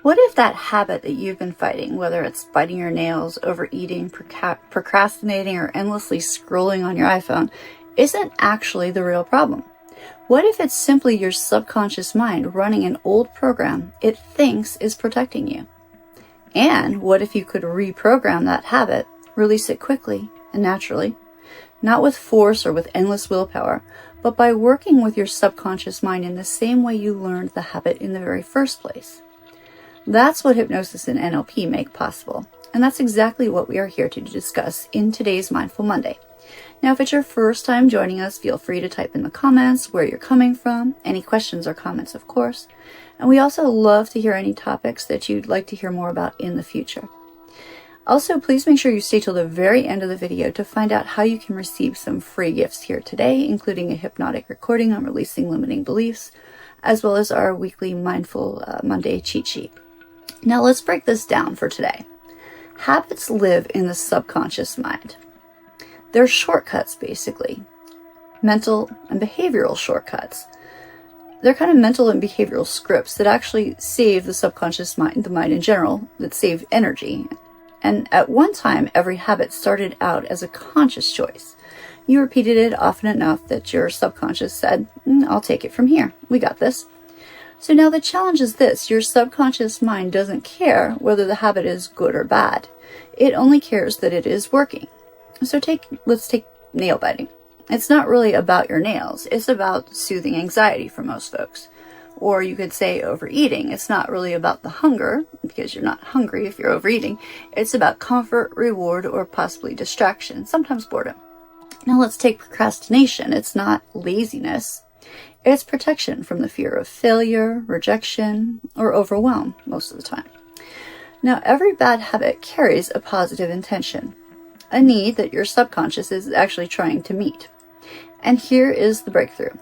What if that habit that you've been fighting, whether it's biting your nails, overeating, procrastinating, or endlessly scrolling on your iPhone, isn't actually the real problem? What if it's simply your subconscious mind running an old program it thinks is protecting you? And what if you could reprogram that habit, release it quickly and naturally, not with force or with endless willpower, but by working with your subconscious mind in the same way you learned the habit in the very first place? That's what hypnosis and NLP make possible, and that's exactly what we are here to discuss in today's Mindful Monday. Now, if it's your first time joining us, feel free to type in the comments where you're coming from, any questions or comments, of course, and we also love to hear any topics that you'd like to hear more about in the future. Also, please make sure you stay till the very end of the video to find out how you can receive some free gifts here today, including a hypnotic recording on releasing limiting beliefs, as well as our weekly Mindful Monday cheat sheet. Now let's break this down for today. Habits live in the subconscious mind. They're shortcuts, basically. Mental and behavioral shortcuts. They're kind of mental and behavioral scripts that actually save the subconscious mind, the mind in general, that save energy. And at one time, every habit started out as a conscious choice. You repeated it often enough that your subconscious said, I'll take it from here. We got this. So now the challenge is this: your subconscious mind doesn't care whether the habit is good or bad. It only cares that it is working. So let's take nail biting. It's not really about your nails. It's about soothing anxiety for most folks. Or you could say overeating. It's not really about the hunger, because you're not hungry if you're overeating. It's about comfort, reward, or possibly distraction, sometimes boredom. Now let's take procrastination. It's not laziness. It's protection from the fear of failure, rejection, or overwhelm most of the time. Now, every bad habit carries a positive intention, a need that your subconscious is actually trying to meet. And here is the breakthrough.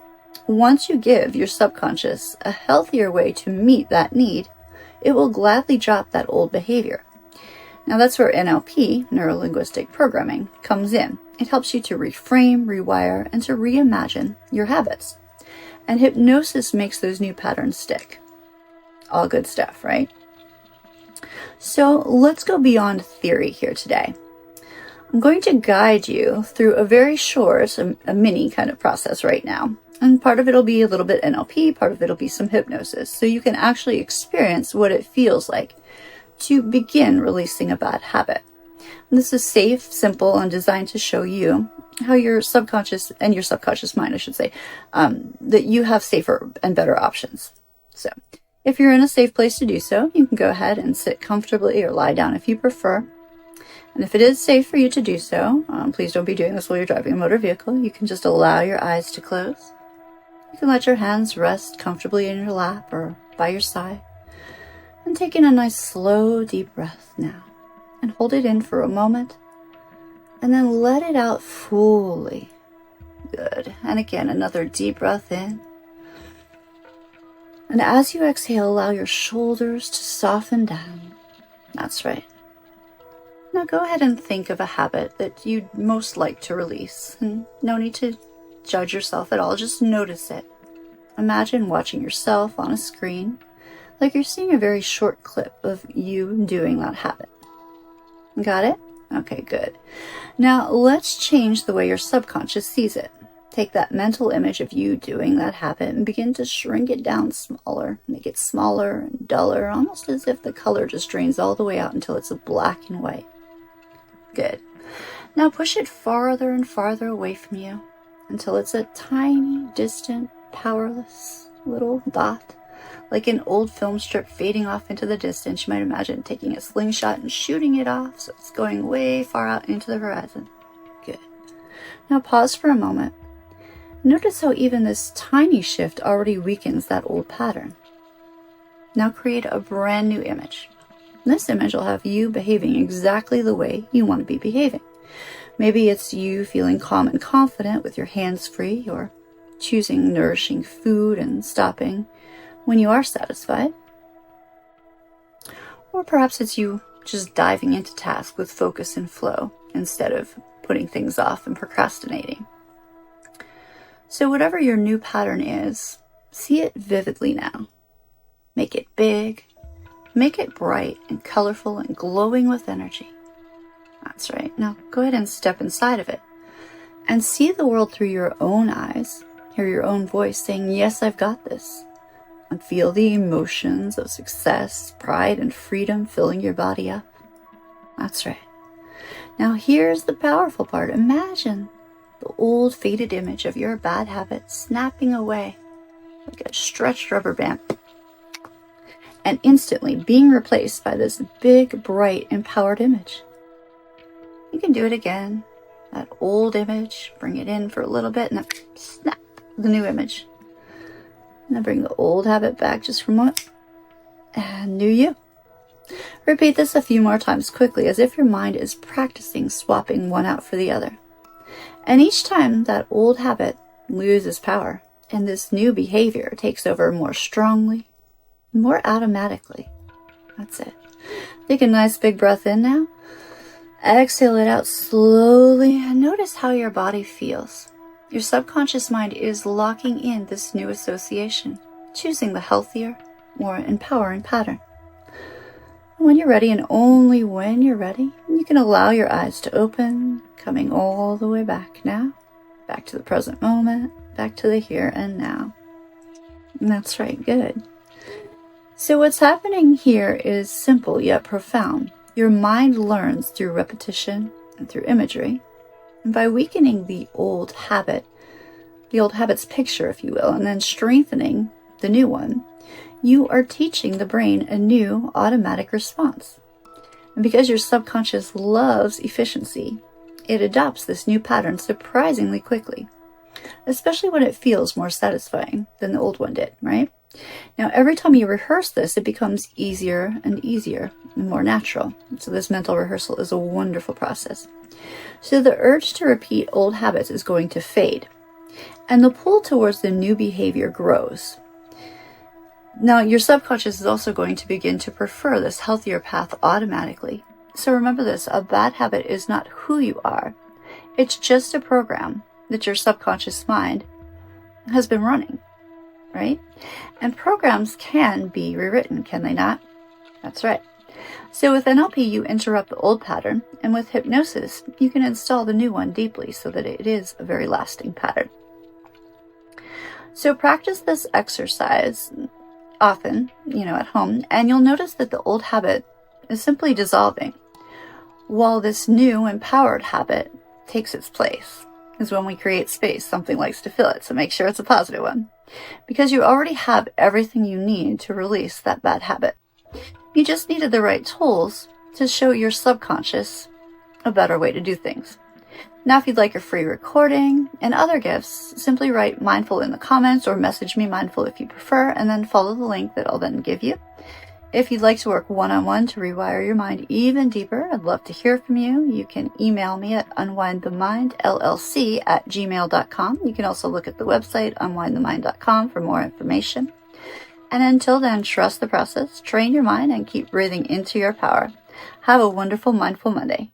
Once you give your subconscious a healthier way to meet that need, it will gladly drop that old behavior. Now, that's where NLP, Neuro-Linguistic Programming, comes in. It helps you to reframe, rewire, and to reimagine your habits. And hypnosis makes those new patterns stick. All good stuff, right? So let's go beyond theory here today. I'm going to guide you through a very short, a mini kind of process right now. And part of it will be a little bit NLP, part of it will be some hypnosis. So you can actually experience what it feels like to begin releasing a bad habit. And this is safe, simple, and designed to show you how your subconscious mind, I should say, that you have safer and better options. So if you're in a safe place to do so, you can go ahead and sit comfortably or lie down if you prefer. And if it is safe for you to do so, please don't be doing this while you're driving a motor vehicle. You can just allow your eyes to close. You can let your hands rest comfortably in your lap or by your side. And take in a nice slow deep breath now. And hold it in for a moment. And then let it out fully. Good. And again, another deep breath in. And as you exhale, allow your shoulders to soften down. That's right. Now go ahead and think of a habit that you'd most like to release. And no need to judge yourself at all. Just notice it. Imagine watching yourself on a screen, like you're seeing a very short clip of you doing that habit. Got it? Okay, good. Now let's change the way your subconscious sees it. Take that mental image of you doing that habit and begin to shrink it down smaller. Make it smaller and duller, almost as if the color just drains all the way out until it's a black and white. Good. Now push it farther and farther away from you until it's a tiny, distant, powerless little dot. Like an old film strip fading off into the distance. You might imagine taking a slingshot and shooting it off so it's going way far out into the horizon. Good. Now pause for a moment. Notice how even this tiny shift already weakens that old pattern. Now create a brand new image. This image will have you behaving exactly the way you want to be behaving. Maybe it's you feeling calm and confident with your hands free, or choosing nourishing food and stopping when you are satisfied. Or perhaps it's you just diving into tasks with focus and flow instead of putting things off and procrastinating. So whatever your new pattern is, see it vividly now. Make it big, Make it bright and colorful and glowing with energy. That's right. Now go ahead and step inside of it and see the world through your own eyes. Hear your own voice saying, yes, I've got this. And feel the emotions of success, pride, and freedom filling your body up. That's right. Now here's the powerful part. Imagine the old faded image of your bad habit snapping away like a stretched rubber band and instantly being replaced by this big, bright, empowered image. You can do it again. That old image, bring it in for a little bit, and then snap the new image. And then bring the old habit back just for a moment. And new you. Repeat this a few more times quickly, as if your mind is practicing swapping one out for the other. And each time that old habit loses power, and this new behavior takes over more strongly, more automatically. That's it. Take a nice big breath in now. Exhale it out slowly and notice how your body feels. Your subconscious mind is locking in this new association, choosing the healthier, more empowering pattern. And when you're ready, and only when you're ready, you can allow your eyes to open, coming all the way back now, back to the present moment, back to the here and now. And that's right, good. So what's happening here is simple yet profound. Your mind learns through repetition and through imagery. And by weakening the old habit's picture, if you will, and then strengthening the new one, you are teaching the brain a new automatic response. And because your subconscious loves efficiency, it adopts this new pattern surprisingly quickly, especially when it feels more satisfying than the old one did, right? Now, every time you rehearse this, it becomes easier and easier and more natural. So this mental rehearsal is a wonderful process. So the urge to repeat old habits is going to fade, and the pull towards the new behavior grows. Now, your subconscious is also going to begin to prefer this healthier path automatically. So remember this, a bad habit is not who you are. It's just a program that your subconscious mind has been running, right? And programs can be rewritten, can they not? That's right. So with NLP, you interrupt the old pattern, and with hypnosis, you can install the new one deeply so that it is a very lasting pattern. So practice this exercise often, at home, and you'll notice that the old habit is simply dissolving, while this new empowered habit takes its place. Is when we create space, something likes to fill it, so make sure it's a positive one. Because you already have everything you need to release that bad habit. You just needed the right tools to show your subconscious a better way to do things. Now, if you'd like a free recording and other gifts, simply write mindful in the comments or message me mindful if you prefer, and then follow the link that I'll then give you. If you'd like to work one-on-one to rewire your mind even deeper, I'd love to hear from you. You can email me at unwindthemindllc@gmail.com. You can also look at the website, unwindthemind.com, for more information. And until then, trust the process, train your mind, and keep breathing into your power. Have a wonderful Mindful Monday.